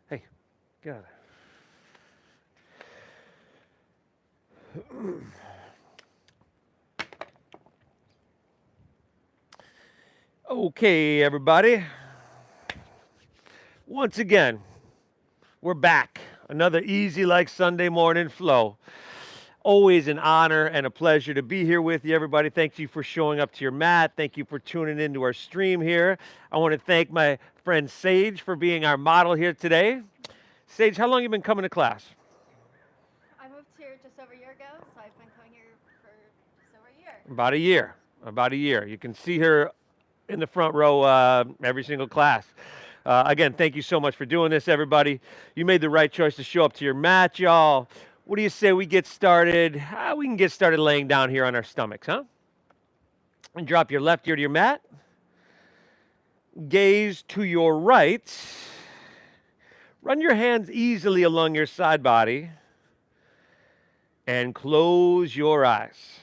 Hey, get out of there. Okay, everybody. Once again, we're back. Another easy like Sunday morning flow. Always an honor and a pleasure to be here with you, everybody. Thank you for showing up to your mat. Thank you for tuning into our stream here. I want to thank my friend Sage for being our model here today. Sage, how long have you been coming to class? I moved here just over a year ago, so I've been coming here for just over a year. About a year. About a year. You can see her in the front row every single class. Again, thank you so much for doing this, everybody. You made the right choice to show up to your mat, y'all. What do you say we get started? We can get started laying down here on our stomachs, huh? And drop your left ear to your mat. Gaze to your right. Run your hands easily along your side body. And close your eyes.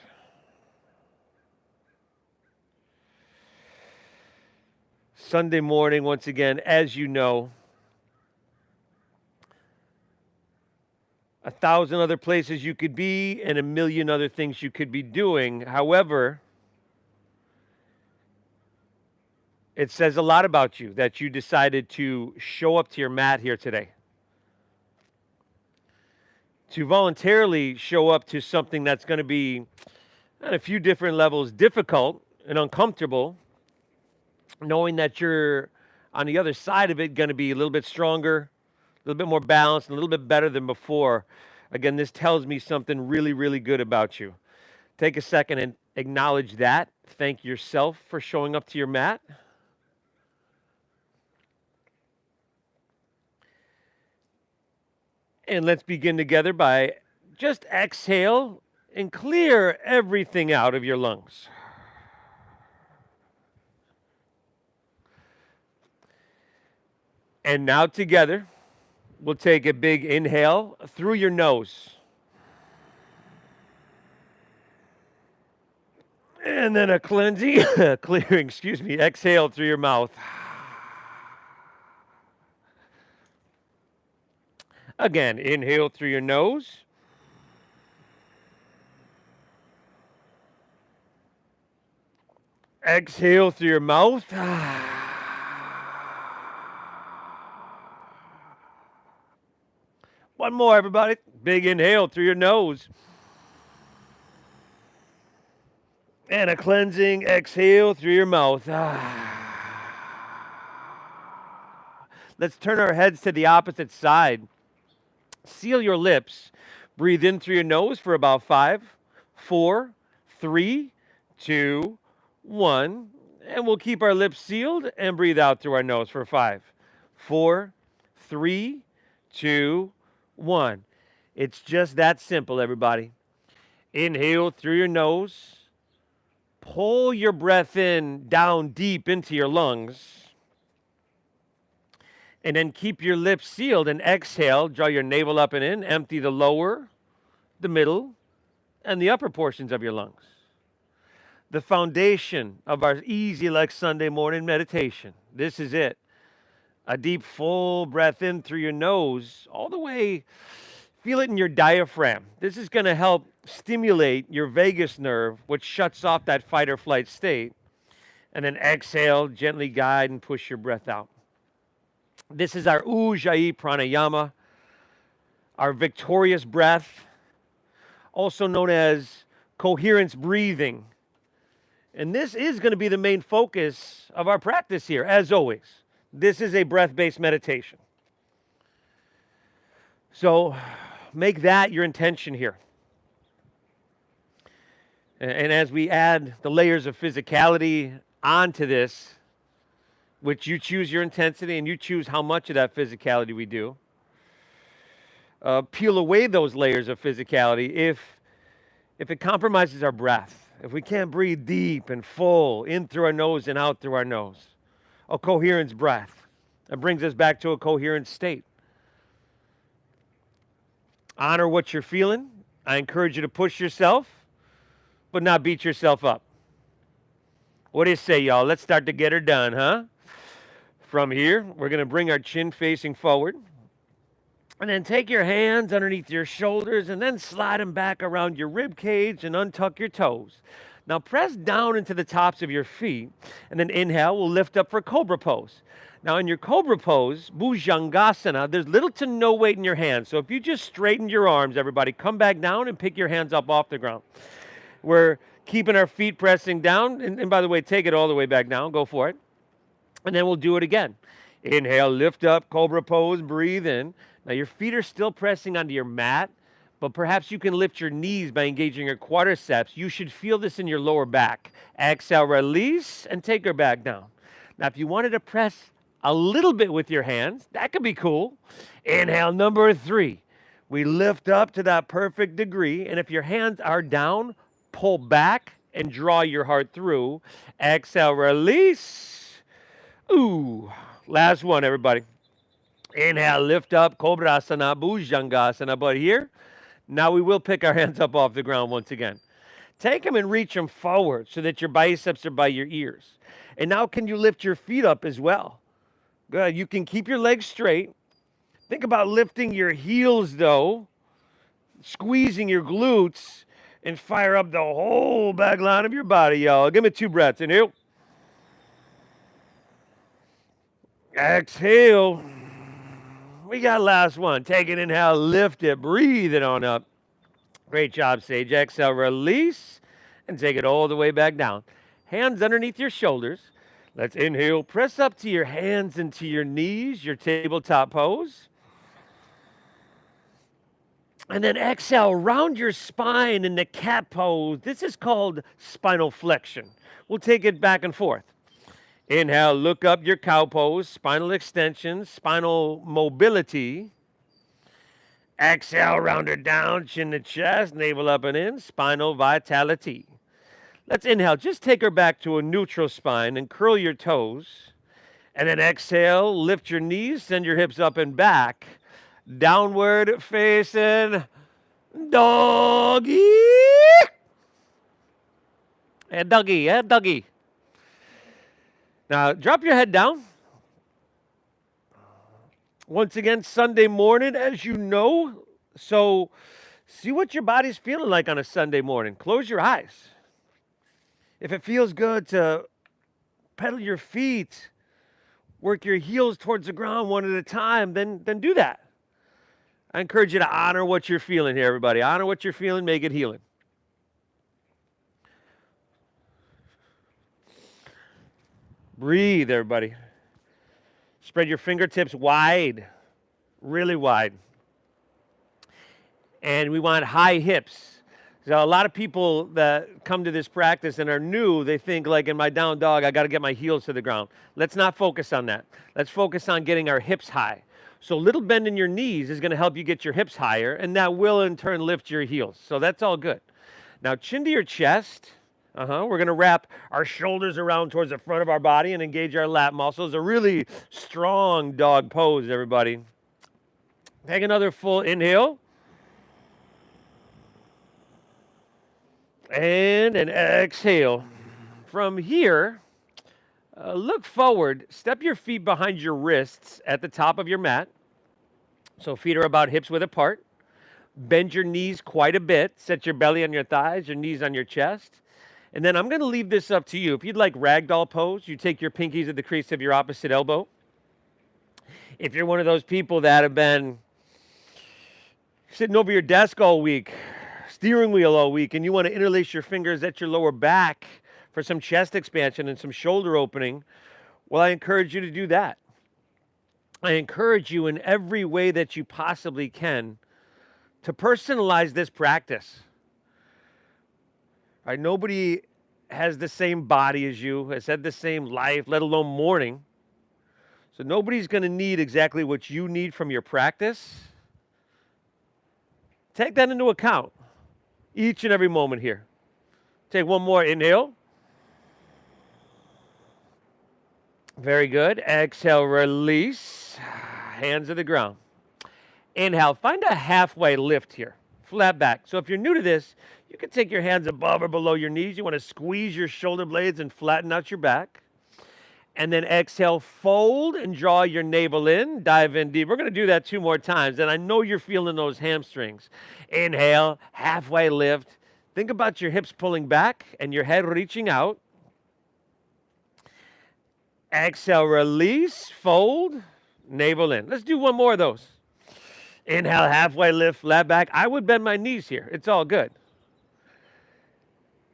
Sunday morning, once again, as you know, 1,000 other places you could be and a million other things you could be doing. However, it says a lot about you that you decided to show up to your mat here today. To voluntarily show up to something that's going to be on a few different levels difficult and uncomfortable, knowing that you're on the other side of it going to be a little bit stronger, a little bit more balanced, a little bit better than before. Again, this tells me something really, really good about you. Take a second and acknowledge that. Thank yourself for showing up to your mat. And let's begin together by just exhale and clear everything out of your lungs. And now together, we'll take a big inhale through your nose. And then a cleansing, clearing, exhale through your mouth. Again, inhale through your nose. Exhale through your mouth. One more, everybody. Big inhale through your nose. And a cleansing exhale through your mouth. Let's turn our heads to the opposite side. Seal your lips. Breathe in through your nose for about 5, 4, 3, 2, 1. And we'll keep our lips sealed and breathe out through our nose for 5, 4, 3, 2, 1. It's just that simple, everybody. Inhale through your nose. Pull your breath in down deep into your lungs. And then keep your lips sealed and exhale. Draw your navel up and in. Empty the lower, the middle, and the upper portions of your lungs. The foundation of our easy like Sunday morning meditation. This is it. A deep, full breath in through your nose, all the way, feel it in your diaphragm. This is going to help stimulate your vagus nerve, which shuts off that fight or flight state. And then exhale, gently guide and push your breath out. This is our Ujjayi pranayama, our victorious breath, also known as coherence breathing. And this is going to be the main focus of our practice here, as always. This is a breath-based meditation. So make that your intention here. And as we add the layers of physicality onto this, which you choose your intensity and you choose how much of that physicality we do, peel away those layers of physicality if it compromises our breath, if we can't breathe deep and full in through our nose and out through our nose. A coherence breath. That brings us back to a coherent state. Honor what you're feeling. I encourage you to push yourself, but not beat yourself up. What do you say, y'all? Let's start to get her done, huh? From here, we're going to bring our chin facing forward. And then take your hands underneath your shoulders and then slide them back around your rib cage and untuck your toes. Now press down into the tops of your feet and then inhale, we'll lift up for Cobra pose. Now in your Cobra pose, Bhujangasana, there's little to no weight in your hands. So if you just straighten your arms, everybody, come back down and pick your hands up off the ground. We're keeping our feet pressing down. And by the way, take it all the way back down. Go for it. And then we'll do it again. Inhale, lift up, Cobra pose, breathe in. Now your feet are still pressing onto your mat, but perhaps you can lift your knees by engaging your quadriceps. You should feel this in your lower back. Exhale, release, and take her back down. Now if you wanted to press a little bit with your hands, that could be cool. Inhale, number 3. We lift up to that perfect degree, and if your hands are down, pull back and draw your heart through. Exhale, release. Ooh, last one, everybody. Inhale, lift up, Cobrasana, Bhujangasana. But here, now we will pick our hands up off the ground once again. Take them and reach them forward so that your biceps are by your ears. And now can you lift your feet up as well? Good. You can keep your legs straight. Think about lifting your heels, though, squeezing your glutes, and fire up the whole back line of your body, y'all. Give me 2 breaths. Inhale. Exhale. We got last one. Take an inhale, lift it, breathe it on up. Great job, Sage. Exhale, release, and take it all the way back down. Hands underneath your shoulders. Let's inhale, press up to your hands and to your knees, your tabletop pose. And then exhale, round your spine in the cat pose. This is called spinal flexion. We'll take it back and forth. Inhale, look up your cow pose, spinal extension, spinal mobility. Exhale, round it down, chin to chest, navel up and in, spinal vitality. Let's inhale, just take her back to a neutral spine and curl your toes. And then exhale, lift your knees, send your hips up and back. Downward facing doggy. And doggy, doggy. Now, drop your head down. Once again, Sunday morning, as you know. So, see what your body's feeling like on a Sunday morning. Close your eyes. If it feels good to pedal your feet, work your heels towards the ground one at a time, then do that. I encourage you to honor what you're feeling here, everybody. Honor what you're feeling, make it healing. Breathe, everybody. Spread your fingertips wide, really wide. And we want high hips. So a lot of people that come to this practice and are new, they think like in my down dog, I got to get my heels to the ground. Let's not focus on that. Let's focus on getting our hips high. So a little bend in your knees is going to help you get your hips higher, and that will in turn lift your heels. So that's all good. Now chin to your chest. We're going to wrap our shoulders around towards the front of our body and engage our lat muscles. A really strong dog pose, everybody. Take another full inhale. And an exhale. From here, look forward. Step your feet behind your wrists at the top of your mat. So feet are about hips width apart. Bend your knees quite a bit. Set your belly on your thighs, your knees on your chest. And then I'm going to leave this up to you. If you'd like ragdoll pose, you take your pinkies at the crease of your opposite elbow. If you're one of those people that have been sitting over your desk all week, steering wheel all week, and you want to interlace your fingers at your lower back for some chest expansion and some shoulder opening, well, I encourage you to do that. I encourage you in every way that you possibly can to personalize this practice. Right? Nobody has the same body as you, has had the same life, let alone morning. So nobody's going to need exactly what you need from your practice. Take that into account each and every moment here. Take one more inhale. Very good. Exhale, release. Hands to the ground. Inhale, find a halfway lift here. Flat back. So if you're new to this, you can take your hands above or below your knees. You want to squeeze your shoulder blades and flatten out your back. And then exhale, fold and draw your navel in, dive in deep. We're going to do that 2 more times. And I know you're feeling those hamstrings. Inhale, halfway lift. Think about your hips pulling back and your head reaching out. Exhale, release, fold, navel in. Let's do 1 more of those. Inhale, halfway lift, flat back. I would bend my knees here. It's all good.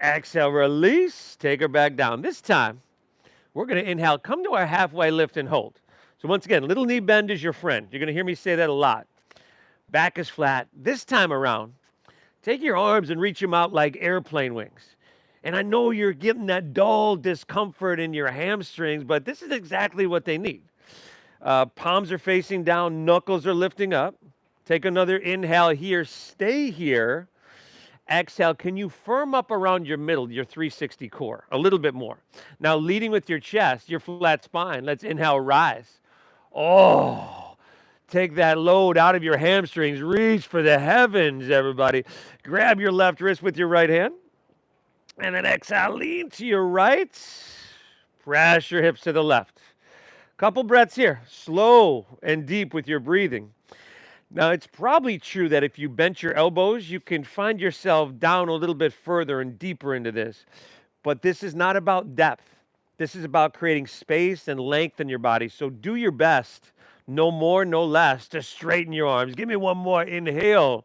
Exhale, release, take her back down. This time, we're going to inhale, come to our halfway lift and hold. So once again, little knee bend is your friend. You're going to hear me say that a lot. Back is flat. This time around, take your arms and reach them out like airplane wings. And I know you're getting that dull discomfort in your hamstrings, but this is exactly what they need. Palms are facing down, knuckles are lifting up. Take another inhale here, stay here. Exhale, can you firm up around your middle, your 360 core, a little bit more. Now leading with your chest, your flat spine. Let's inhale, rise. Oh, take that load out of your hamstrings. Reach for the heavens, everybody. Grab your left wrist with your right hand. And then exhale, lean to your right. Press your hips to the left. Couple breaths here, slow and deep with your breathing. Now, it's probably true that if you bent your elbows, you can find yourself down a little bit further and deeper into this. But this is not about depth. This is about creating space and length in your body. So do your best, no more, no less, to straighten your arms. Give me 1 more. Inhale.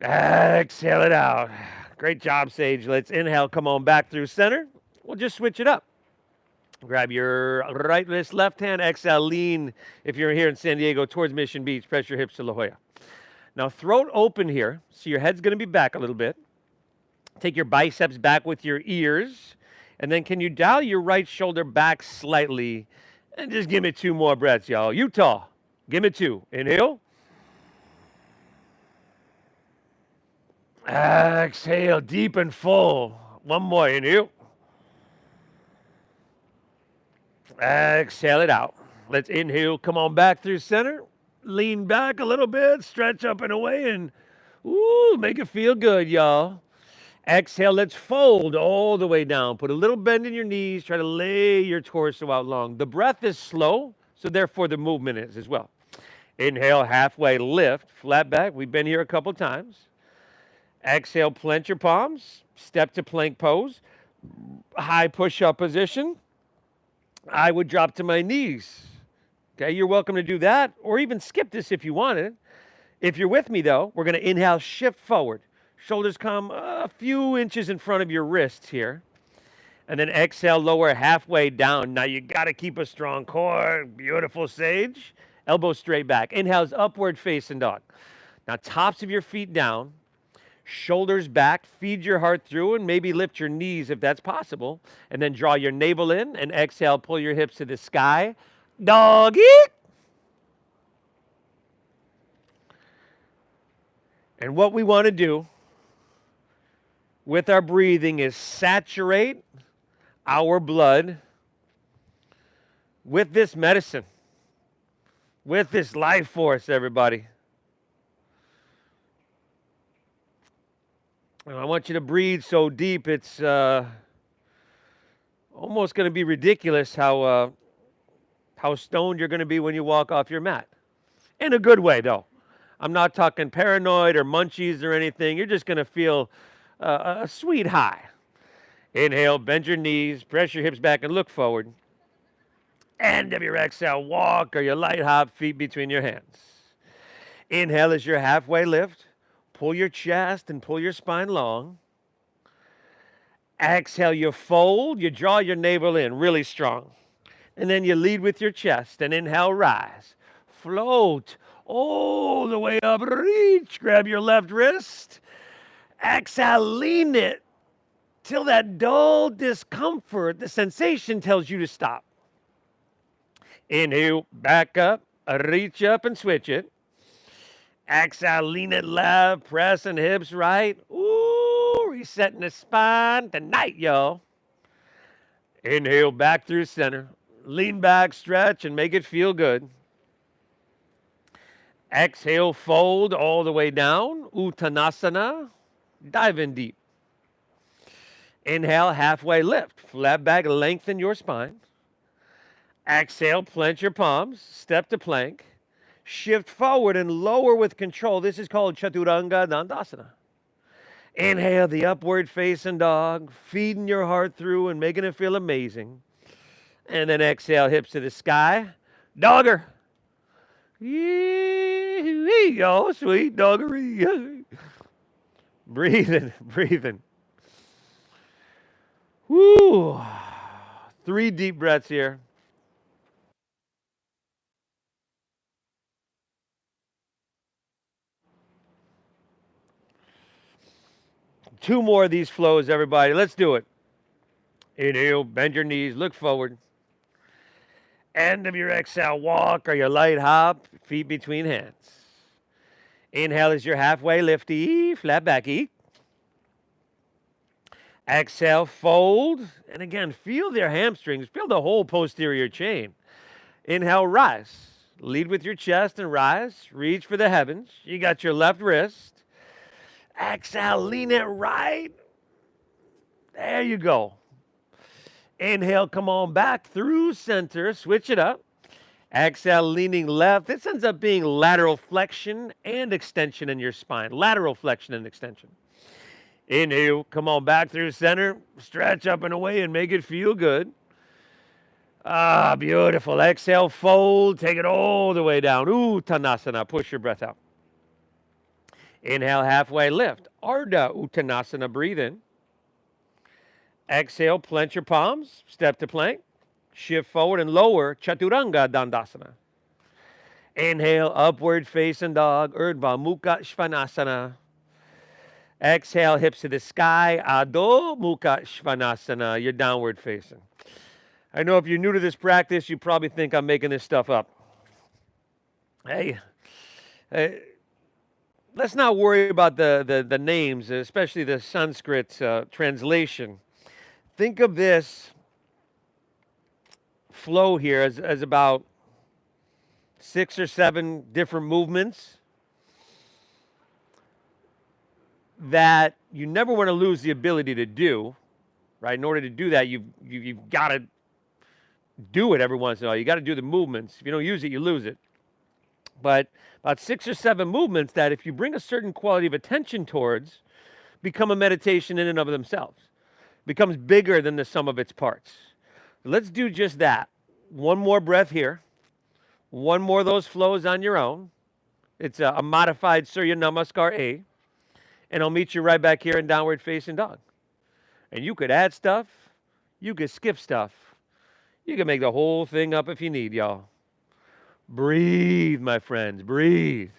Exhale it out. Great job, Sage. Let's inhale. Come on back through center. We'll just switch it up. Grab your right wrist, left hand. Exhale, lean, if you're here in San Diego, towards Mission Beach. Press your hips to La Jolla. Now, throat open here, so your head's going to be back a little bit. Take your biceps back with your ears. And then can you dial your right shoulder back slightly? And just give me 2 more breaths, y'all. Utah, give me 2. Inhale. Exhale, deep and full. 1 more. Inhale. Exhale it out. Let's inhale. Come on back through center. Lean back a little bit. Stretch up and away. And make it feel good, y'all. Exhale. Let's fold all the way down. Put a little bend in your knees. Try to lay your torso out long. The breath is slow, so therefore the movement is as well. Inhale. Halfway lift. Flat back. We've been here a couple times. Exhale. Plant your palms. Step to plank pose. High push-up position. I would drop to my knees. Okay, you're welcome to do that, or even skip this if you wanted. If you're with me, though, we're going to inhale, shift forward. Shoulders come a few inches in front of your wrists here. And then exhale, lower halfway down. Now you got to keep a strong core. Beautiful, Sage. Elbows straight back. Inhales, upward facing dog. Now tops of your feet down. Shoulders back, feed your heart through, and maybe lift your knees if that's possible. And then draw your navel in, and exhale, pull your hips to the sky. Doggy. And what we want to do with our breathing is saturate our blood with this medicine, with this life force, everybody. I want you to breathe so deep, it's almost going to be ridiculous how stoned you're going to be when you walk off your mat. In a good way, though. I'm not talking paranoid or munchies or anything. You're just going to feel a sweet high. Inhale, bend your knees, press your hips back, and look forward. End of your exhale, walk or your light hop, feet between your hands. Inhale as your halfway lift. Pull your chest and pull your spine long. Exhale, you fold, you draw your navel in really strong. And then you lead with your chest and inhale, rise. Float all the way up, reach, grab your left wrist. Exhale, lean it till that dull discomfort, the sensation tells you to stop. Inhale, back up, reach up and switch it. Exhale, lean it left, pressing hips right. Ooh, resetting the spine tonight, y'all. Inhale, back through center. Lean back, stretch, and make it feel good. Exhale, fold all the way down. Uttanasana. Dive in deep. Inhale, halfway lift. Flat back, lengthen your spine. Exhale, plant your palms. Step to plank. Shift forward and lower with control. This is called Chaturanga Dandasana. Inhale, the upward facing dog, feeding your heart through and making it feel amazing. And then exhale, hips to the sky. Dogger. Yee, oh, sweet doggery. Breathing, breathing. Woo. 3 deep breaths here. Two more of these flows, everybody. Let's do it. Inhale, bend your knees, look forward. End of your exhale, walk or your light hop, feet between hands. Inhale is your halfway lifty, flat back, eat. Exhale, fold. And again, feel their hamstrings, feel the whole posterior chain. Inhale, rise. Lead with your chest and rise. Reach for the heavens. You got your left wrist. Exhale, lean it right. There you go. Inhale, come on back through center. Switch it up. Exhale, leaning left. This ends up being lateral flexion and extension in your spine. Lateral flexion and extension. Inhale, come on back through center. Stretch up and away and make it feel good. Ah, beautiful. Exhale, fold. Take it all the way down. Uttanasana. Push your breath out. Inhale, halfway lift. Ardha Uttanasana. Breathe in. Exhale, plant your palms. Step to plank. Shift forward and lower. Chaturanga Dandasana. Inhale, upward facing dog. Urdhva Mukha Svanasana. Exhale, hips to the sky. Adho Mukha Svanasana. You're downward facing. I know if you're new to this practice, you probably think I'm making this stuff up. Hey, let's not worry about the names, especially the Sanskrit translation. Think of this flow here as about 6 or 7 different movements that you never want to lose the ability to do, right? In order to do that, you've got to do it every once in a while. You got to do the movements. If you don't use it, you lose it. But about 6 or 7 movements that if you bring a certain quality of attention towards, become a meditation in and of themselves. Becomes bigger than the sum of its parts. Let's do just that. One more breath here. One more of those flows on your own. It's a modified Surya Namaskar A. And I'll meet you right back here in downward facing dog. And you could add stuff. You could skip stuff. You can make the whole thing up if you need, y'all. Breathe, my friends, breathe.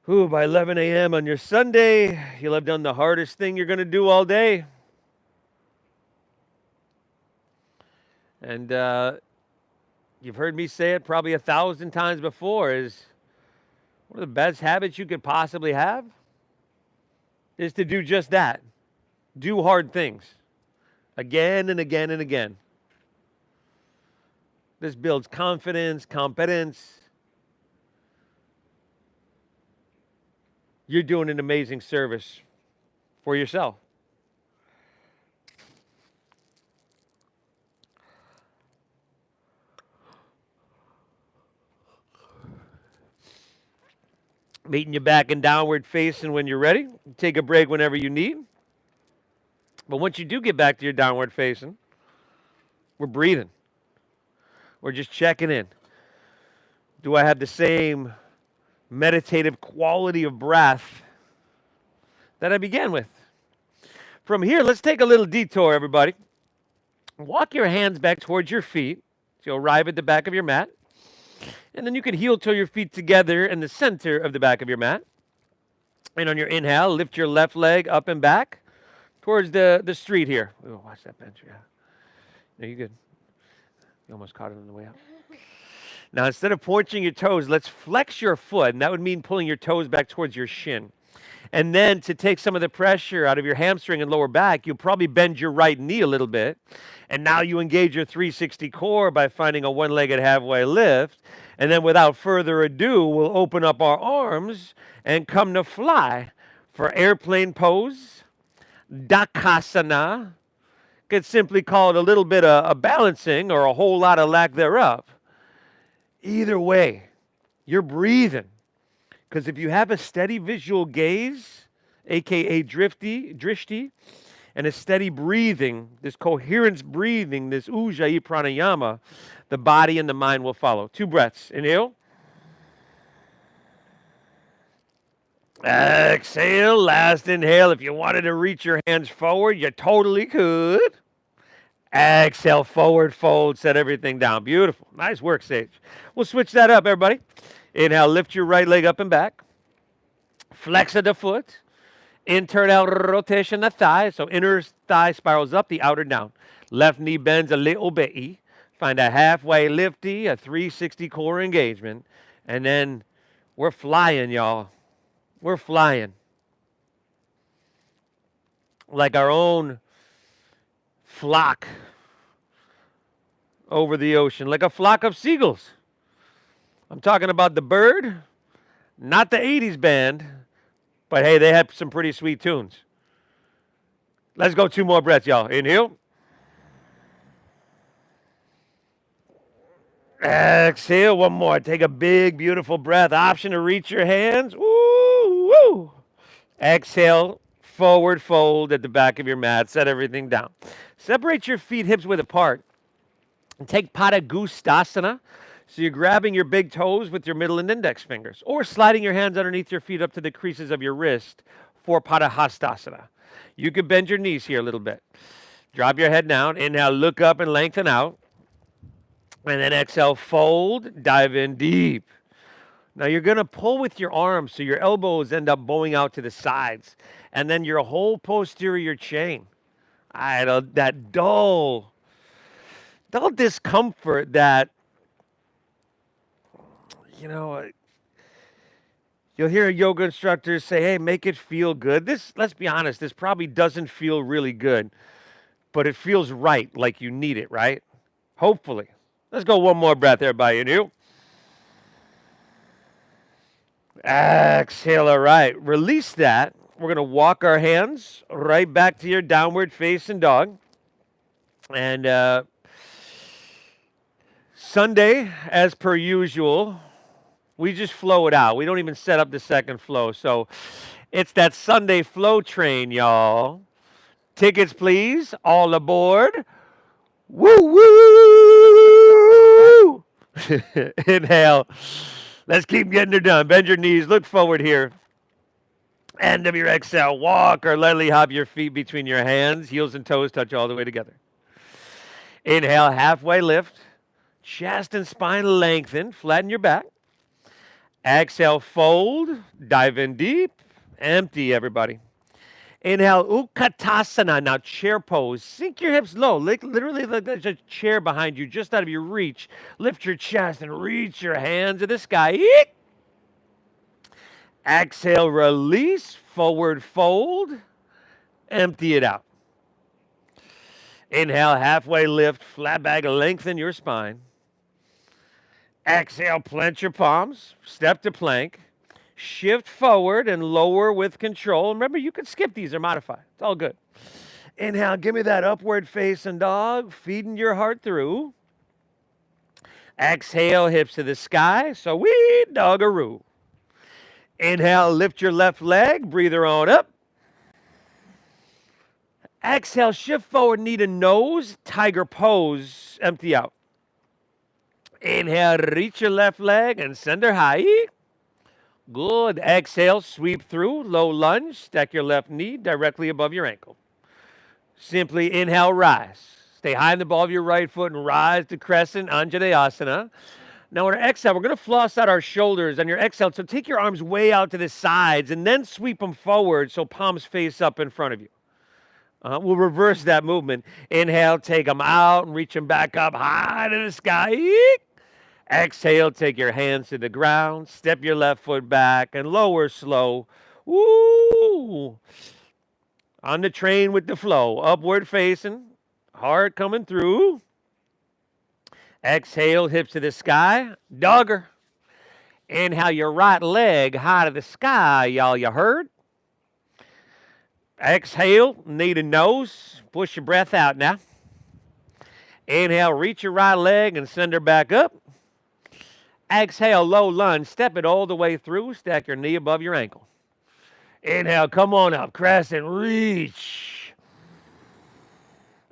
Ooh, by 11 a.m. on your Sunday, you'll have done the hardest thing you're going to do all day. And you've heard me say it probably 1,000 times before, is one of the best habits you could possibly have is to do just that. Do hard things again and again and again. This builds confidence, competence. You're doing an amazing service for yourself. Meeting you back in downward facing when you're ready. Take a break whenever you need. But once you do get back to your downward facing, we're breathing. We're just checking in. Do I have the same meditative quality of breath that I began with? From here, let's take a little detour, everybody. Walk your hands back towards your feet. So you'll arrive at the back of your mat. And then you can heel toe your feet together in the center of the back of your mat. And on your inhale, lift your left leg up and back towards the street here. Oh, watch that bench. Yeah. No, you're good. You almost caught it on the way out. Now, instead of pointing your toes, let's flex your foot. And that would mean pulling your toes back towards your shin. And then to take some of the pressure out of your hamstring and lower back, you'll probably bend your right knee a little bit. And now you engage your 360 core by finding a one-legged halfway lift. And then without further ado, we'll open up our arms and come to fly for airplane pose, Dakasana. Could simply call it a little bit of a balancing or a whole lot of lack thereof. Either way, you're breathing. Because if you have a steady visual gaze, aka drishti, and a steady breathing, this coherence breathing, this ujjayi pranayama, the body and the mind will follow. 2 breaths. Inhale. Exhale. Last inhale. If you wanted to reach your hands forward, you totally could. Exhale, forward fold, set everything down. Beautiful. Nice work, Sage. We'll switch that up, everybody. Inhale, lift your right leg up and back. Flex of the foot. Internal rotation of the thigh. So inner thigh spirals up, the outer down. Left knee bends a little bit. Find a halfway lifty, a 360 core engagement. And then we're flying, y'all. We're flying. Like our own flock over the ocean, like a flock of seagulls. I'm talking about the bird, not the 80s band, but hey, they had some pretty sweet tunes. Let's go 2 more breaths, y'all. Inhale. Exhale, 1 more. Take a big, beautiful breath. Option to reach your hands. Woo, woo. Exhale, forward fold at the back of your mat. Set everything down. Separate your feet hips width apart. And take Padagustasana. So you're grabbing your big toes with your middle and index fingers, or sliding your hands underneath your feet up to the creases of your wrist for Padahastasana. You can bend your knees here a little bit. Drop your head down. Inhale, look up and lengthen out. And then exhale, fold, dive in deep. Now you're going to pull with your arms so your elbows end up bowing out to the sides. And then your whole posterior chain. That dull discomfort that, you'll hear a yoga instructor say, hey, make it feel good. This, let's be honest, this probably doesn't feel really good, but it feels right, like you need it, right? Hopefully. Let's go 1 more breath, everybody. Inhale. Exhale, all right. Release that. We're going to walk our hands right back to your downward facing dog. And Sunday, as per usual, we just flow it out. We don't even set up the second flow. So it's that Sunday flow train, y'all. Tickets, please. All aboard. Woo, woo! Inhale. Let's keep getting her done. Bend your knees. Look forward here. End of your exhale. Walk or lightly hop your feet between your hands. Heels and toes touch all the way together. Inhale, halfway lift. Chest and spine lengthen. Flatten your back. Exhale, fold. Dive in deep. Empty, everybody. Inhale, Utkatasana. Now, chair pose. Sink your hips low. Literally, like there's a chair behind you, just out of your reach. Lift your chest and reach your hands to the sky. Eek. Exhale, release. Forward fold. Empty it out. Inhale, halfway lift. Flat back, lengthen your spine. Exhale, plant your palms. Step to plank. Shift forward and lower with control. Remember, you can skip these or modify. It's all good. Inhale, give me that upward facing dog, feeding your heart through. Exhale, hips to the sky. So we doggaroo. Inhale, lift your left leg, breather on up. Exhale, shift forward, knee to nose, tiger pose, empty out. Inhale, reach your left leg and send her high. Good. Exhale, sweep through, low lunge, stack your left knee directly above your ankle. Simply inhale, rise. Stay high in the ball of your right foot and rise to Crescent Anjaneyasana. Now on our exhale, we're going to floss out our shoulders on your exhale. So take your arms way out to the sides and then sweep them forward so palms face up in front of you. We'll reverse that movement. Inhale, take them out and reach them back up high to the sky. Exhale, take your hands to the ground, step your left foot back and lower slow. Woo! On the train with the flow. Upward facing. Heart coming through. Exhale, hips to the sky. Dogger. Inhale your right leg high to the sky, y'all. You heard? Exhale, knee to nose. Push your breath out now. Inhale, reach your right leg and send her back up. Exhale, low lunge. Step it all the way through. Stack your knee above your ankle. Inhale, come on up. Crescent, reach.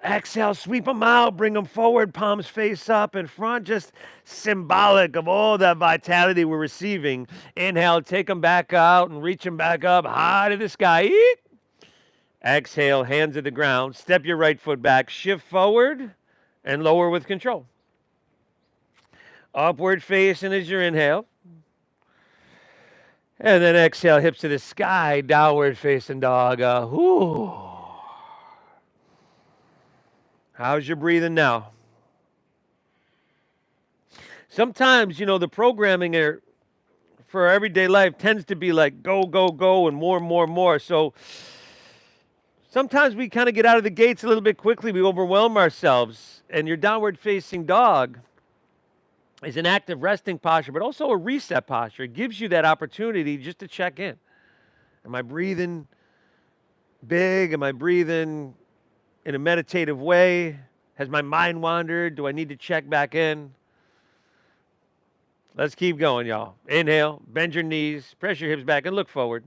Exhale, sweep them out. Bring them forward. Palms face up in front. Just symbolic of all that vitality we're receiving. Inhale, take them back out and reach them back up high to the sky. Eek. Exhale, hands to the ground. Step your right foot back. Shift forward and lower with control. Upward facing as your inhale. And then exhale, hips to the sky, downward facing dog. Whoo. How's your breathing now? Sometimes, the programming for everyday life tends to be like go, go, go, and more, more, more. So sometimes we kind of get out of the gates a little bit quickly. We overwhelm ourselves. And your downward facing dog is an active resting posture, but also a reset posture. It gives you that opportunity just to check in. Am I breathing big? Am I breathing in a meditative way? Has my mind wandered? Do I need to check back in? Let's keep going, y'all. Inhale, bend your knees, press your hips back, and look forward.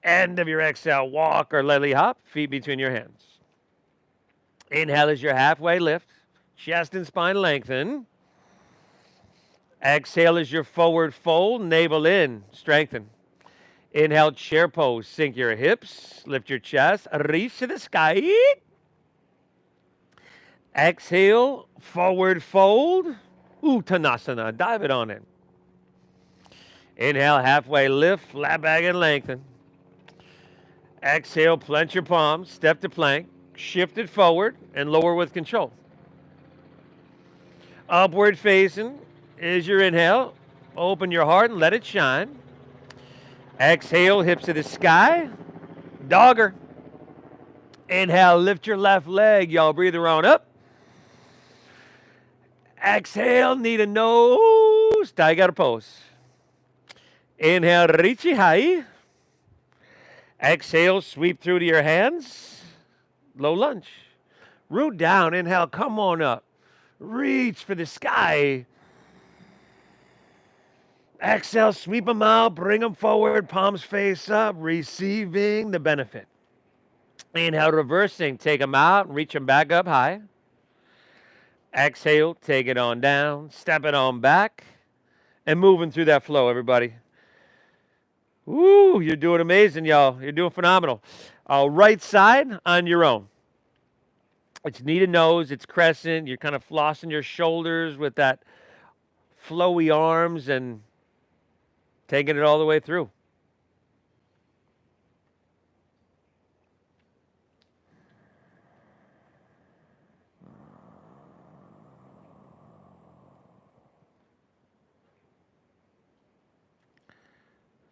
End of your exhale, walk or lily hop, feet between your hands. Inhale as your halfway lift, chest and spine lengthen. Exhale as your forward fold, navel in, strengthen. Inhale, chair pose, sink your hips, lift your chest, reach to the sky. Exhale, forward fold, Uttanasana, dive it on in. Inhale, halfway lift, flat back and lengthen. Exhale, plant your palms, step to plank, shift it forward and lower with control. Upward facing is your inhale. Open your heart and let it shine. Exhale, hips to the sky. Dogger. Inhale, lift your left leg. Y'all breathe around up. Exhale, knee to nose. Tiger pose. Inhale, reach high. Exhale, sweep through to your hands. Low lunge. Root down. Inhale, come on up. Reach for the sky. Exhale, sweep them out. Bring them forward. Palms face up. Receiving the benefit. Inhale, reversing. Take them out and reach them back up high. Exhale, take it on down. Step it on back. And moving through that flow, everybody. Woo, you're doing amazing, y'all. You're doing phenomenal. Right side on your own. It's knee to nose. It's crescent. You're kind of flossing your shoulders with that flowy arms and taking it all the way through.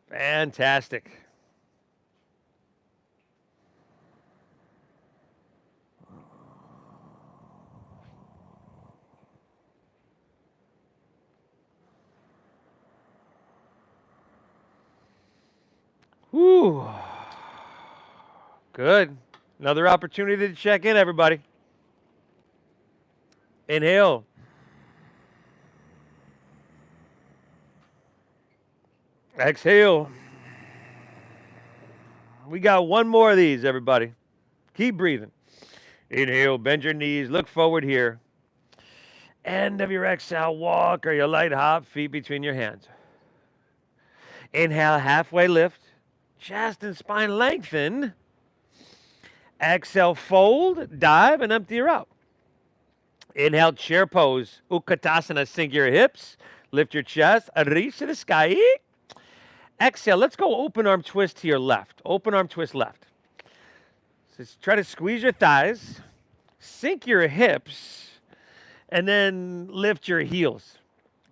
Fantastic. Whew. Good. Another opportunity to check in, everybody. Inhale. Exhale. We got one more of these, everybody. Keep breathing. Inhale, bend your knees, look forward here. End of your exhale, walk or your light hop, feet between your hands. Inhale, halfway lift, chest and spine lengthen. Exhale, fold, dive, and empty her out. Inhale, chair pose, Utkatasana, sink your hips, lift your chest, reach to the sky. Exhale, let's go open arm twist to your left. Open arm twist left. So try to squeeze your thighs, sink your hips, and then lift your heels.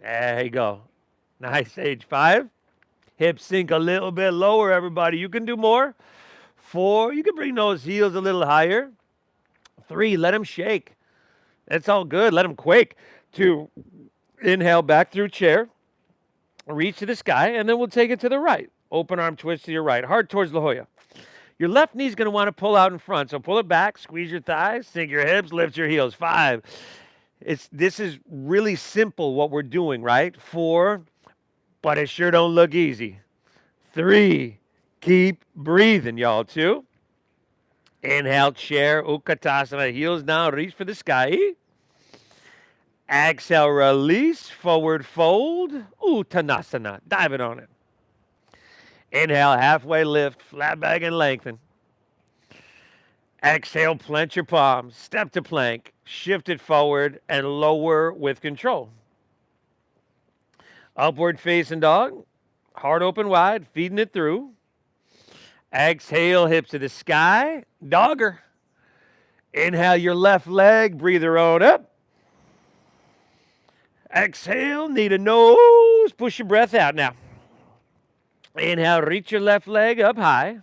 There you go. Nice, age 5. Hips sink a little bit lower, everybody. You can do more. 4, you can bring those heels a little higher. 3, let them shake. That's all good. Let them quake. 2, inhale back through chair. Reach to the sky, and then we'll take it to the right. Open arm twist to your right. Heart towards La Jolla. Your left knee's going to want to pull out in front. So pull it back, squeeze your thighs, sink your hips, lift your heels. 5. This is really simple what we're doing, right? 4, but it sure don't look easy. 3, keep breathing, y'all. 2, inhale, chair, Utkatasana, heels down, reach for the sky. Exhale, release, forward fold, Uttanasana, dive it on it. Inhale, halfway lift, flat back and lengthen. Exhale, plant your palms, step to plank, shift it forward, and lower with control. Upward facing dog, heart open wide, feeding it through. Exhale, hips to the sky, dogger. Inhale your left leg, breathe her on up. Exhale, knee to nose, push your breath out now. Inhale, reach your left leg up high.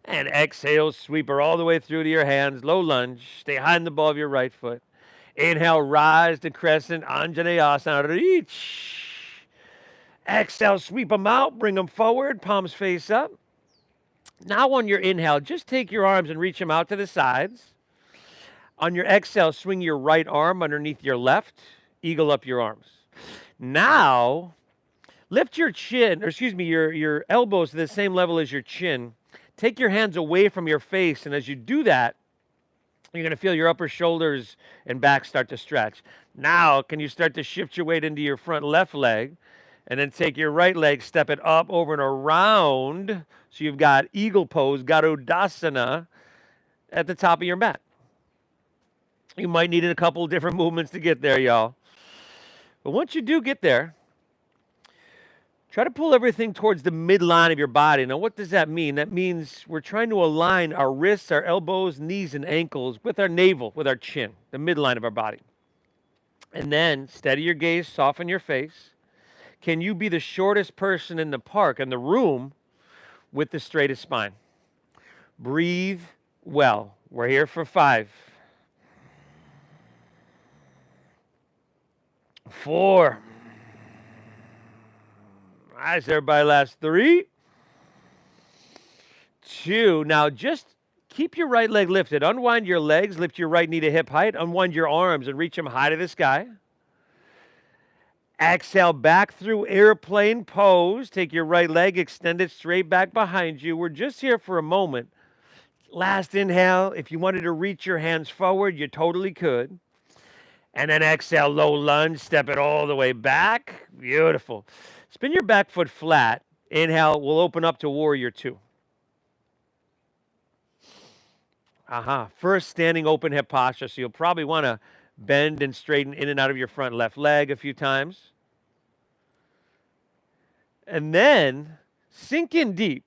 And exhale, sweep her all the way through to your hands, low lunge. Stay high in the ball of your right foot. Inhale, rise to crescent, Anjaneyasana, reach. Exhale, sweep them out, bring them forward, palms face up. Now on your inhale, just take your arms and reach them out to the sides. On your exhale, swing your right arm underneath your left, eagle up your arms. Now, lift your chin, or excuse me, your elbows to the same level as your chin. Take your hands away from your face, and as you do that, you're going to feel your upper shoulders and back start to stretch. Now, can you start to shift your weight into your front left leg, and then take your right leg, step it up, over, and around, so you've got eagle pose, Garudasana, at the top of your mat. You might need a couple different movements to get there, y'all. But once you do get there, try to pull everything towards the midline of your body. Now, what does that mean? That means we're trying to align our wrists, our elbows, knees, and ankles with our navel, with our chin, the midline of our body. And then steady your gaze, soften your face. Can you be the shortest person in the park, in the room, with the straightest spine? Breathe well. We're here for 5. 4. Nice, everybody. Last 3. 2. Now just keep your right leg lifted. Unwind your legs, lift your right knee to hip height. Unwind your arms and reach them high to the sky. Exhale back through airplane pose. Take your right leg, extend it straight back behind you. We're just here for a moment. Last inhale. If you wanted to reach your hands forward, you totally could. And then exhale, low lunge, step it all the way back. Beautiful. Spin your back foot flat. Inhale, we'll open up to warrior 2. First, standing open hip posture. So you'll probably want to bend and straighten in and out of your front left leg a few times. And then sink in deep.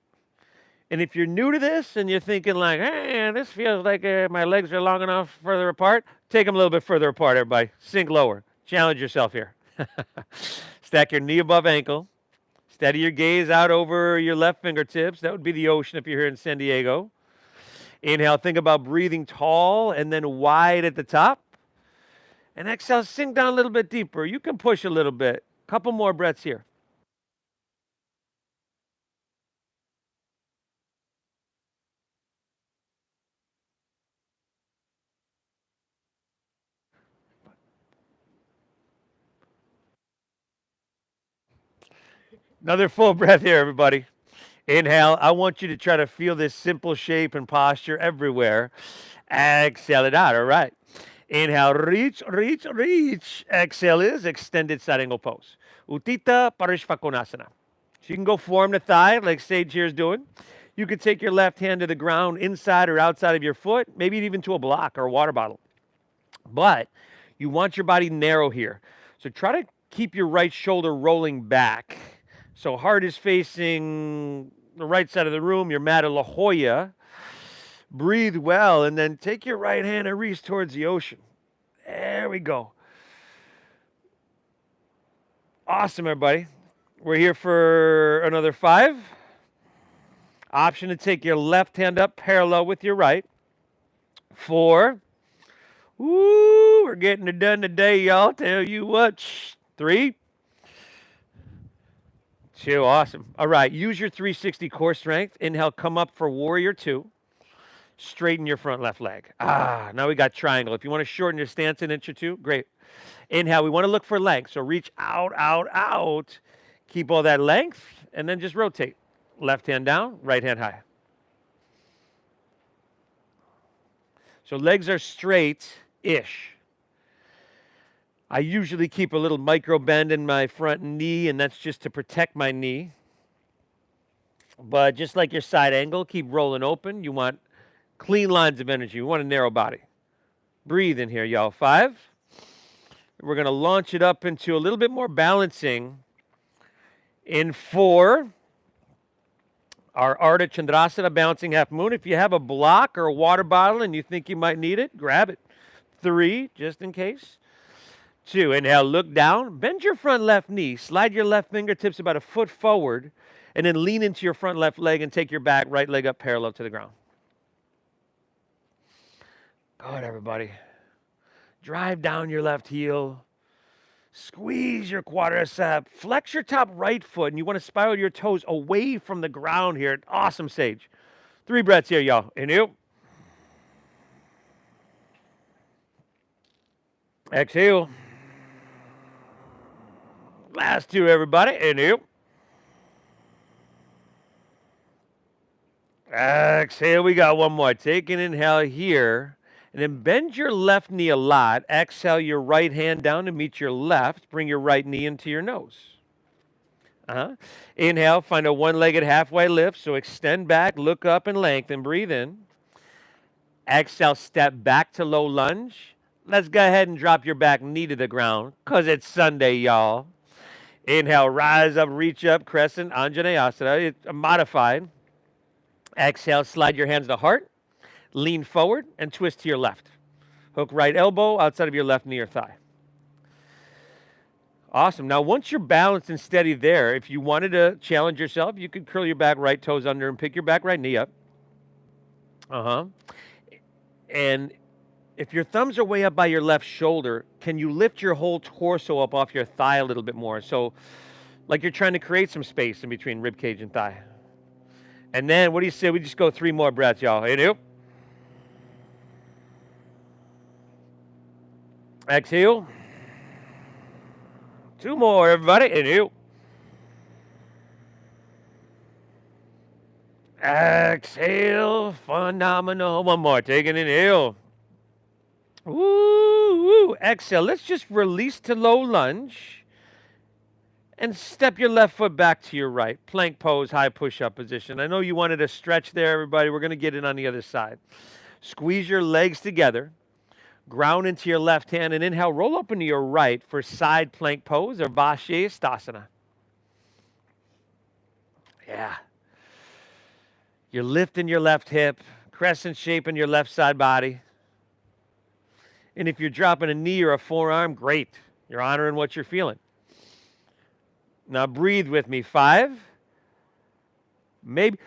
And if you're new to this and you're thinking like, hey, this feels like my legs are long enough further apart, take them a little bit further apart, everybody. Sink lower. Challenge yourself here. Stack your knee above ankle. Steady your gaze out over your left fingertips. That would be the ocean if you're here in San Diego. Inhale, think about breathing tall and then wide at the top. And exhale, sink down a little bit deeper. You can push a little bit. Couple more breaths here. Another full breath here, everybody. Inhale. I want you to try to feel this simple shape and posture everywhere. Exhale it out. All right. Inhale, reach, reach, reach. Exhale is extended side angle pose. Utthita Parishvakonasana. So you can go form the thigh like Sage here is doing. You could take your left hand to the ground inside or outside of your foot, maybe even to a block or a water bottle. But you want your body narrow here. So try to keep your right shoulder rolling back. So heart is facing the right side of the room, your mat of La Jolla. Breathe well, and then take your right hand and reach towards the ocean. There we go. Awesome, everybody. We're here for another 5. Option to take your left hand up parallel with your right. 4. Woo, we're getting it done today, y'all. Tell you what. 3. 2. Awesome. All right. Use your 360 core strength. Inhale, come up for warrior 2. Straighten your front left leg. Now we got triangle. If you want to shorten your stance an inch or 2, great. Inhale, we want to look for length. So reach out, out, out. Keep all that length, and then just rotate. Left hand down, right hand high. So legs are straight-ish. I usually keep a little micro bend in my front knee, and that's just to protect my knee. But just like your side angle, keep rolling open. You want clean lines of energy. You want a narrow body. Breathe in here, y'all. 5. We're going to launch it up into a little bit more balancing. In 4, our Ardha Chandrasana bouncing half moon. If you have a block or a water bottle and you think you might need it, grab it. 3, just in case. 2, inhale, look down. Bend your front left knee. Slide your left fingertips about a foot forward, and then lean into your front left leg and take your back right leg up parallel to the ground. Good, everybody. Drive down your left heel. Squeeze your quadricep. Flex your top right foot, and you want to spiral your toes away from the ground here. Awesome, Sage. 3 breaths here, y'all. Inhale. Exhale. Last 2, everybody. Inhale. Exhale. We got one more. Take an inhale here. And then bend your left knee a lot. Exhale your right hand down to meet your left. Bring your right knee into your nose. Inhale, find a one-legged halfway lift. So extend back, look up, and lengthen. Breathe in. Exhale, step back to low lunge. Let's go ahead and drop your back knee to the ground because it's Sunday, y'all. Inhale, rise up, reach up, crescent, Anjaneyasana. It's modified. Exhale, slide your hands to heart. Lean forward and twist to your left. Hook right elbow outside of your left knee or thigh. Awesome. Now, once you're balanced and steady there, if you wanted to challenge yourself, you could curl your back right toes under and pick your back right knee up. And if your thumbs are way up by your left shoulder, can you lift your whole torso up off your thigh a little bit more? So, like you're trying to create some space in between rib cage and thigh. And then, what do you say? We just go 3 more breaths, y'all. Inhale. Exhale. 2 more, everybody. Inhale. Exhale. Phenomenal. 1 more. Take an inhale. Woo. Exhale. Let's just release to low lunge. And step your left foot back to your right. Plank pose, high push-up position. I know you wanted to stretch there, everybody. We're going to get it on the other side. Squeeze your legs together. Ground into your left hand and inhale, roll up into your right for side plank pose or Vashisthasana. Yeah. You're lifting your left hip, crescent shape in your left side body. And if you're dropping a knee or a forearm, great. You're honoring what you're feeling. Now breathe with me. 5. Maybe.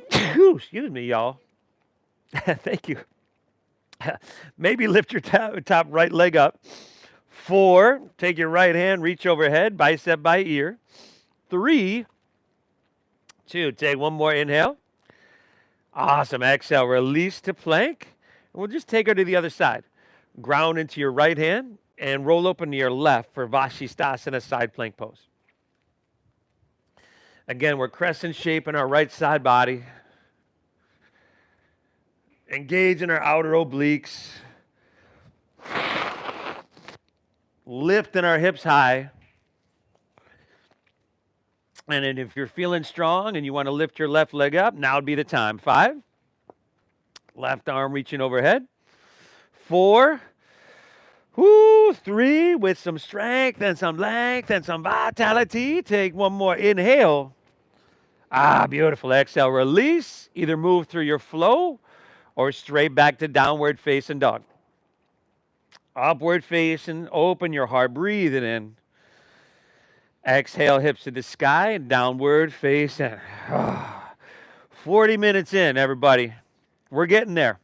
Excuse me, y'all. Thank you. Maybe lift your top right leg up. 4, take your right hand, reach overhead, bicep by ear. 3, 2, take 1 more inhale. Awesome. Exhale, release to plank. And we'll just take her to the other side. Ground into your right hand and roll open to your left for Vashisthasana side plank pose. Again, we're crescent shape in our right side body. Engage in our outer obliques. Lifting our hips high. And then if you're feeling strong and you want to lift your left leg up, now would be the time. 5. Left arm reaching overhead. 4. 3, with some strength and some length and some vitality. Take 1 more inhale. Beautiful. Exhale, release. Either move through your flow or straight back to downward facing dog. Upward facing, open your heart, breathe it in. Exhale, hips to the sky, and downward face. And 40 minutes in, everybody. We're getting there.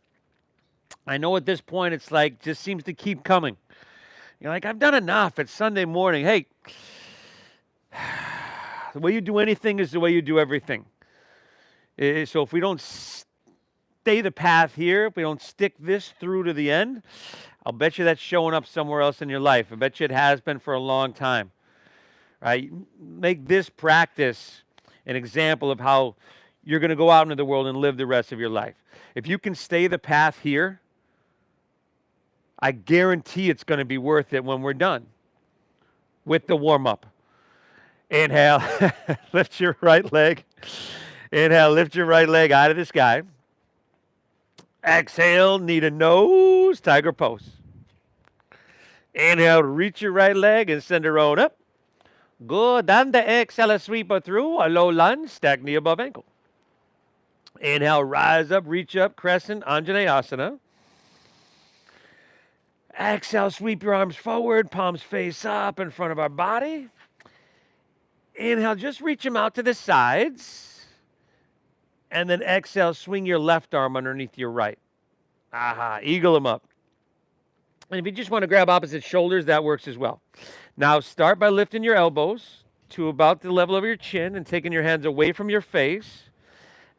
I know at this point it's like just seems to keep coming. You're like, I've done enough. It's Sunday morning. Hey, the way you do anything is the way you do everything. So if we don't stay the path here, if we don't stick this through to the end, I'll bet you that's showing up somewhere else in your life. I bet you it has been for a long time. Right? Make this practice an example of how you're going to go out into the world and live the rest of your life. If you can stay the path here, I guarantee it's going to be worth it when we're done with the warm-up. Inhale, lift your right leg. Inhale, lift your right leg out of the sky. Exhale, knee to nose, tiger pose. Inhale, reach your right leg and send it on up. Good. And the exhale, sweep it through. A low lunge, stack knee above ankle. Inhale, rise up, reach up, crescent, Anjaneyasana. Exhale, sweep your arms forward, palms face up in front of our body. Inhale, just reach them out to the sides. And then exhale, swing your left arm underneath your right. Aha, eagle them up. And if you just want to grab opposite shoulders, that works as well. Now start by lifting your elbows to about the level of your chin and taking your hands away from your face.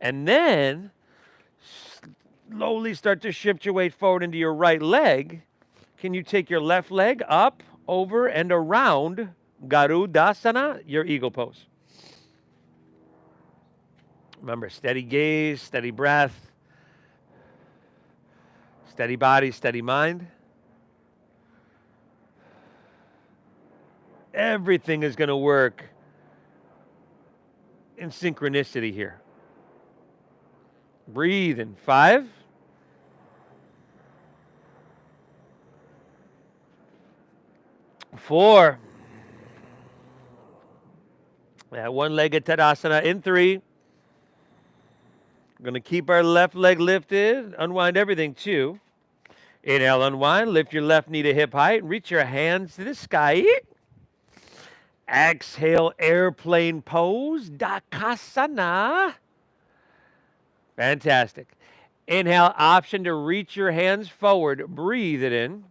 And then slowly start to shift your weight forward into your right leg. Can you take your left leg up, over, and around Garudasana, your eagle pose? Remember, steady gaze, steady breath, steady body, steady mind. Everything is going to work in synchronicity here. Breathe in 5. 4. One-legged Tadasana in 3. We're going to keep our left leg lifted. Unwind everything, 2. Inhale, unwind. Lift your left knee to hip height. Reach your hands to the sky. Exhale, airplane pose, Dakasana. Fantastic. Inhale, option to reach your hands forward. Breathe it in.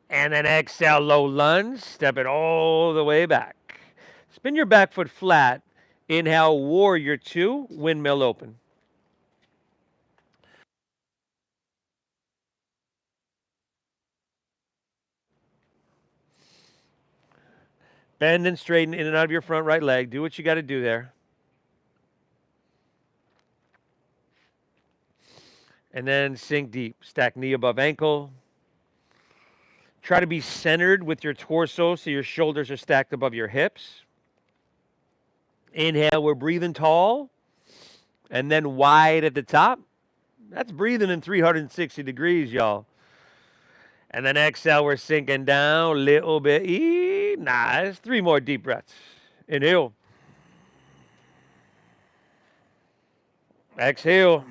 And then exhale, low lunge. Step it all the way back. Spin your back foot flat. Inhale, warrior 2, windmill open. Bend and straighten in and out of your front right leg. Do what you got to do there. And then sink deep. Stack knee above ankle. Try to be centered with your torso so your shoulders are stacked above your hips. Inhale, we're breathing tall. And then wide at the top. That's breathing in 360 degrees, y'all. And then exhale, we're sinking down a little bit. Nice. 3 more deep breaths. Inhale. Exhale.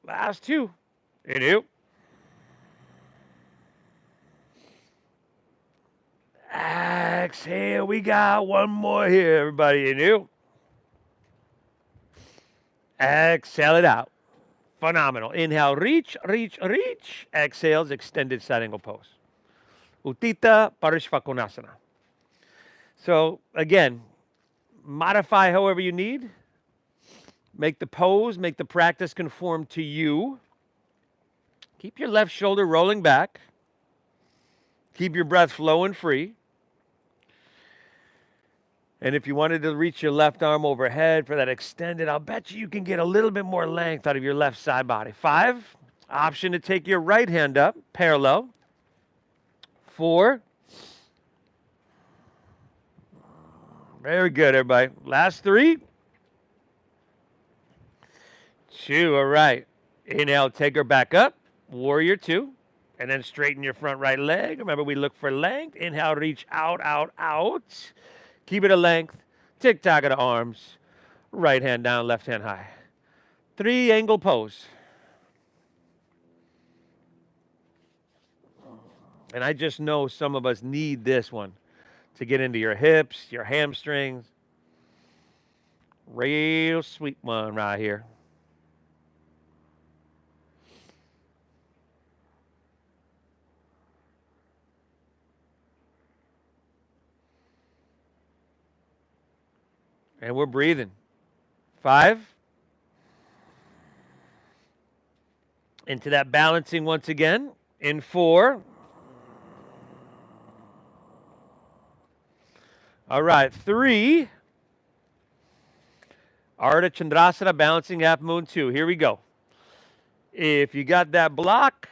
Last 2. Inhale. Exhale. We got one more here, everybody. Inhale. Exhale it out. Phenomenal. Inhale, reach, reach, reach. Exhales, extended side angle pose. Uttita Parishvakonasana. So again, modify however you need. Make the pose, make the practice conform to you. Keep your left shoulder rolling back. Keep your breath flowing free. And if you wanted to reach your left arm overhead for that extended, I'll bet you can get a little bit more length out of your left side body. 5, option to take your right hand up, parallel. 4. Very good, everybody. Last 3. 2, all right. Inhale, take her back up, warrior 2. And then straighten your front right leg. Remember, we look for length. Inhale, reach out, out, out. Keep it a length. Tick-tock of the arms. Right hand down, left hand high. 3 angle pose. And I just know some of us need this one to get into your hips, your hamstrings. Real sweet one right here. And we're breathing. 5. Into that balancing once again. In 4. All right, 3. Ardha Chandrasana, balancing half moon 2. Here we go. If you got that block,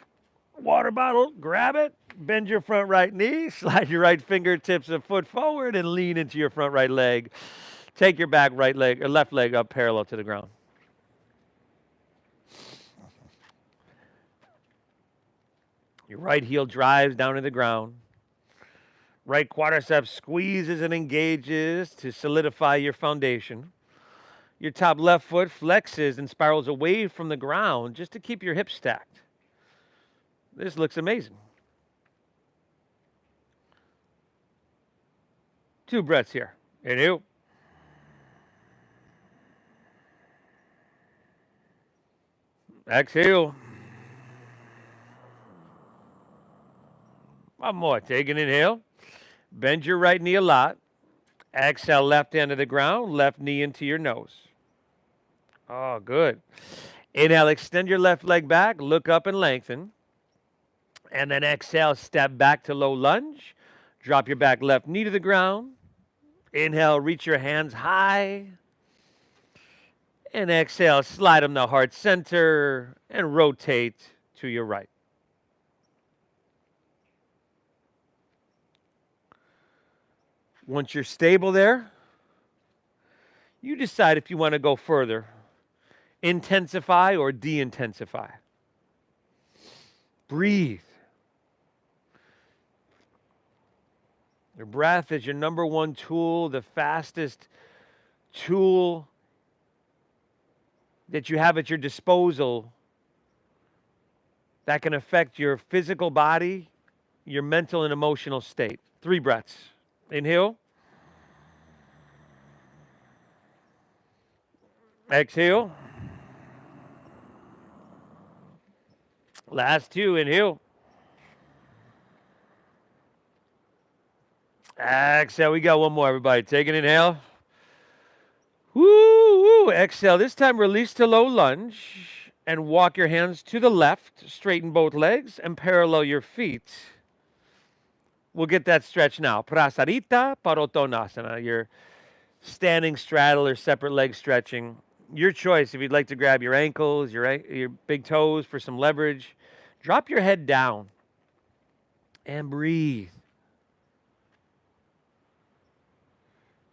water bottle, grab it, bend your front right knee, slide your right fingertips a foot forward, and lean into your front right leg. Take your back right leg or left leg up parallel to the ground. Your right heel drives down to the ground. Right quadricep squeezes and engages to solidify your foundation. Your top left foot flexes and spirals away from the ground just to keep your hips stacked. This looks amazing. 2 breaths here. Inhale. Exhale. One more. Take an inhale. Bend your right knee a lot. Exhale, left hand to the ground, left knee into your nose. Oh, good. Inhale, extend your left leg back, look up and lengthen. And then exhale, step back to low lunge. Drop your back left knee to the ground. Inhale, reach your hands high. And exhale, slide them to heart center and rotate to your right. Once you're stable there, you decide if you want to go further, intensify or de-intensify. Breathe. Your breath is your number one tool, the fastest tool that you have at your disposal that can affect your physical body, your mental and emotional state. 3 breaths. Inhale. Exhale. Last 2. Inhale. Exhale. We got one more, everybody. Take an inhale. Woo, woo. Exhale. This time release to low lunge and walk your hands to the left. Straighten both legs and parallel your feet. We'll get that stretch now. Prasarita Padottanasana. Your standing straddle or separate leg stretching. Your choice if you'd like to grab your ankles, your big toes for some leverage. Drop your head down and breathe.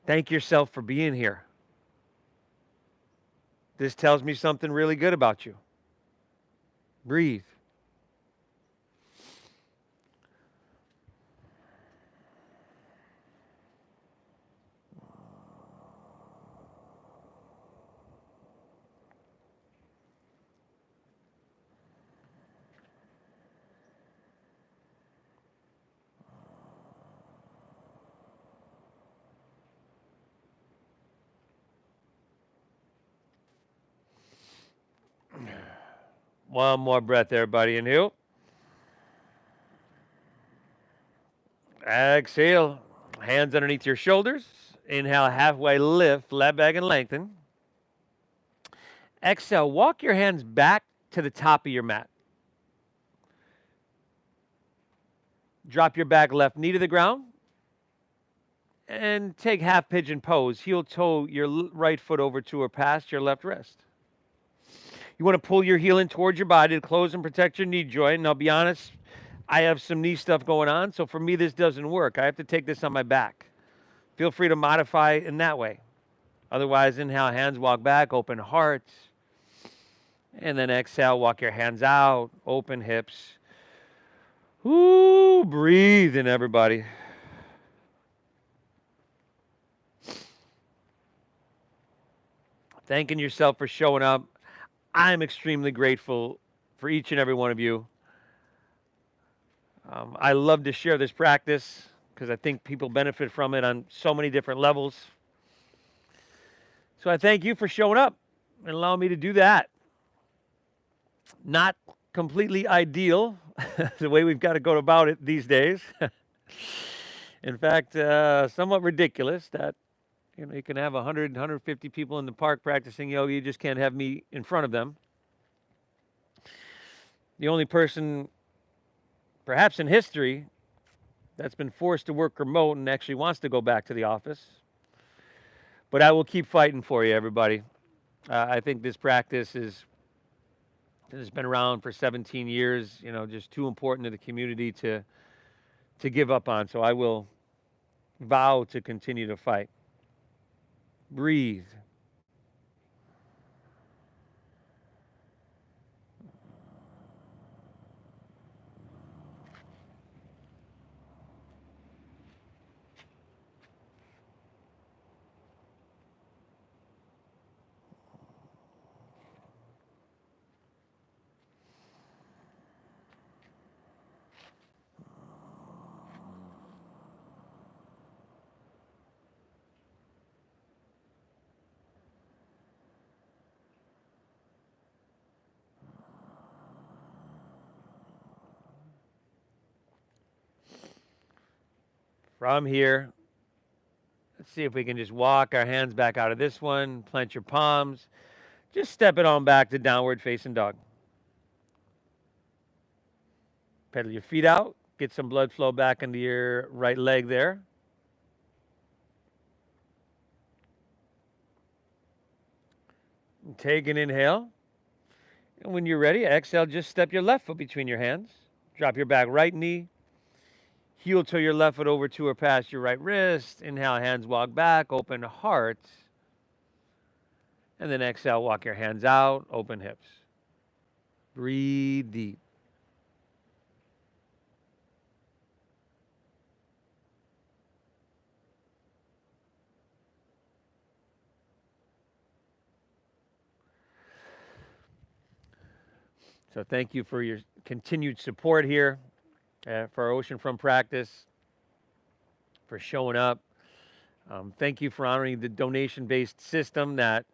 Thank yourself for being here. This tells me something really good about you. Breathe. One more breath, everybody. Inhale. Exhale. Hands underneath your shoulders. Inhale, halfway lift, left leg and lengthen. Exhale, walk your hands back to the top of your mat. Drop your back left knee to the ground. And take half pigeon pose. Heel toe your right foot over to or past your left wrist. You want to pull your heel in towards your body to close and protect your knee joint. And I'll be honest, I have some knee stuff going on, so for me this doesn't work. I have to take this on my back. Feel free to modify in that way. Otherwise, inhale, hands walk back, open heart. And then exhale, walk your hands out, open hips. Ooh, breathe in, everybody. Thanking yourself for showing up. I'm extremely grateful for each and every one of you. I love to share this practice because I think people benefit from it on so many different levels. So I thank you for showing up and allowing me to do that. Not completely ideal, the way we've got to go about it these days. In fact, somewhat ridiculous that you can have 100, 150 people in the park practicing yoga. You just can't have me in front of them. The only person, perhaps in history, that's been forced to work remote and actually wants to go back to the office. But I will keep fighting for you, everybody. I think this practice has been around for 17 years. Just too important to the community to give up on. So I will vow to continue to fight. Breathe. From here, let's see if we can just walk our hands back out of this one. Plant your palms. Just step it on back to downward facing dog. Pedal your feet out. Get some blood flow back into your right leg there. Take an inhale. And when you're ready, exhale, just step your left foot between your hands. Drop your back right knee. Heel toe your left foot over to or past your right wrist. Inhale, hands walk back, open heart. And then exhale, walk your hands out, open hips. Breathe deep. So thank you for your continued support here for our oceanfront practice, for showing up. Thank you for honoring the donation-based system that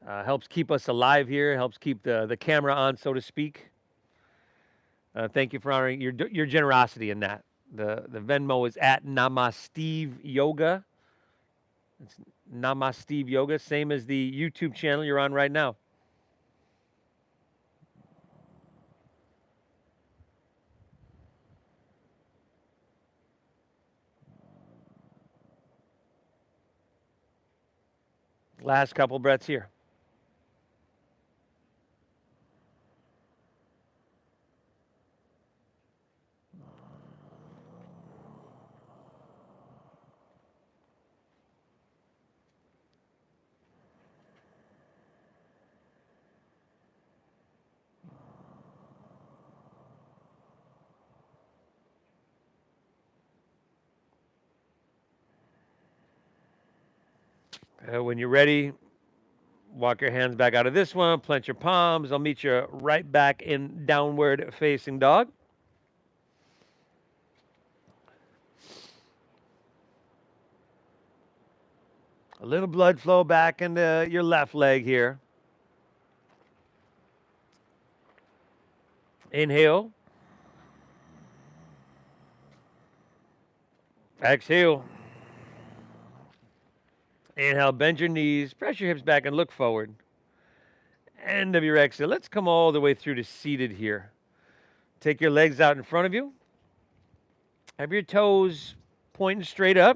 helps keep us alive here, helps keep the camera on, so to speak. Thank you for honoring your generosity in that. The Venmo is at Namasteve Yoga. It's Namasteve Yoga, same as the YouTube channel you're on right now. Last couple breaths here. When you're ready, walk your hands back out of this one, plant your palms. I'll meet you right back in downward facing dog. A little blood flow back into your left leg here. Inhale. Exhale. Inhale, bend your knees, press your hips back and look forward. End of your exhale. Let's come all the way through to seated here. Take your legs out in front of you. Have your toes pointing straight up.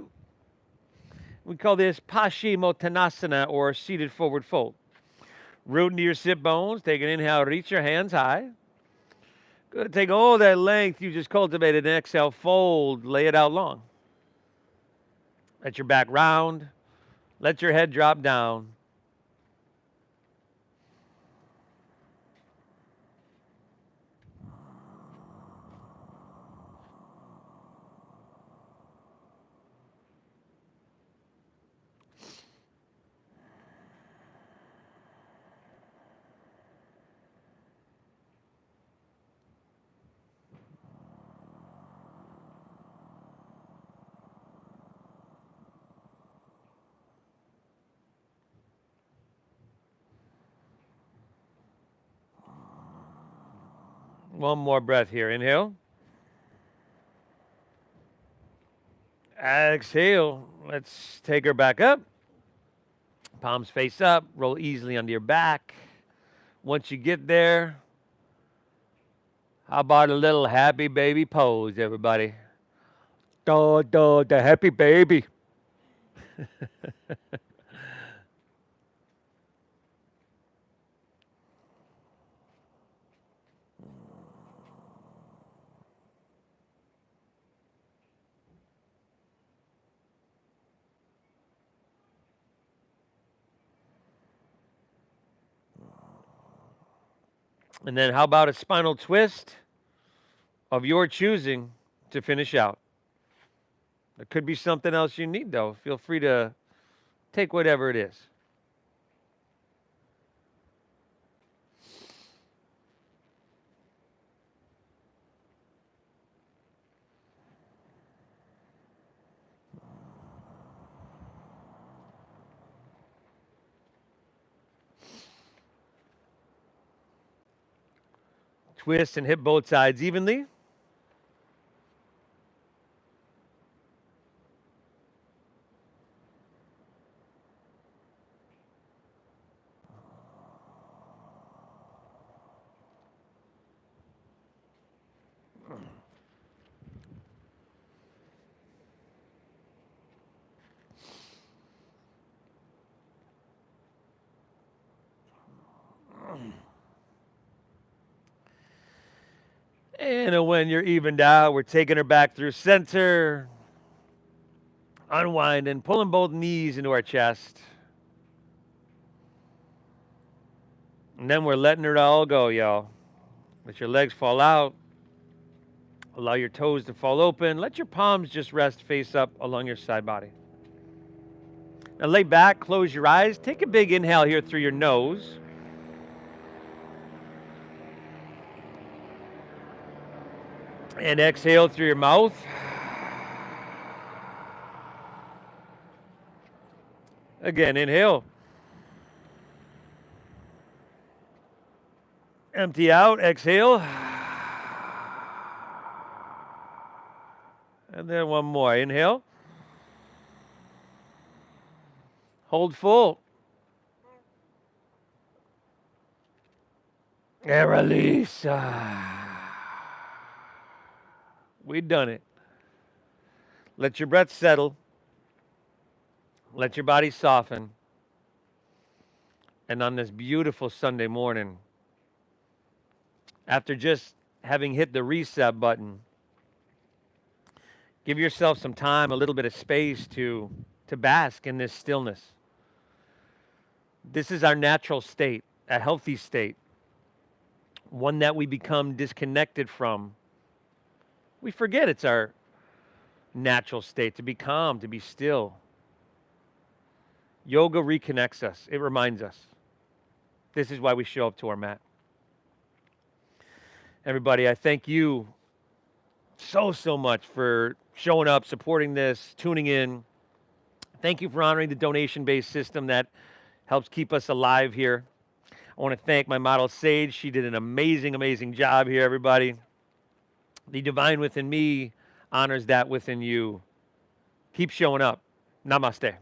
We call this Paschimottanasana, or seated forward fold. Root into your sit bones. Take an inhale, reach your hands high. Good. Take all that length you just cultivated and exhale, fold, lay it out long. Let your back round. Let your head drop down. One more breath here. Inhale. Exhale. Let's take her back up. Palms face up. Roll easily onto your back. Once you get there, how about a little happy baby pose, everybody? The happy baby. And then how about a spinal twist of your choosing to finish out? There could be something else you need, though. Feel free to take whatever it is. Twist and hit both sides evenly. And when you're evened out, we're taking her back through center. Unwinding, pulling both knees into our chest. And then we're letting it all go, y'all. Let your legs fall out. Allow your toes to fall open. Let your palms just rest face up along your side body. Now lay back, close your eyes. Take a big inhale here through your nose. And exhale through your mouth. Again, inhale. Empty out, exhale. And then one more. Inhale. Hold full. And release. We've done it. Let your breath settle. Let your body soften. And on this beautiful Sunday morning, after just having hit the reset button, give yourself some time, a little bit of space to bask in this stillness. This is our natural state, a healthy state, one that we become disconnected from. We forget it's our natural state to be calm, to be still. Yoga reconnects us. It reminds us. This is why we show up to our mat. Everybody, I thank you so much for showing up, supporting this, tuning in. Thank you for honoring the donation-based system that helps keep us alive here. I want to thank my model, Sage. She did an amazing job here, everybody. The divine within me honors that within you. Keep showing up. Namaste.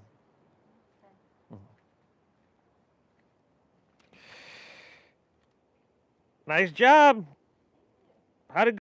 Nice job. How to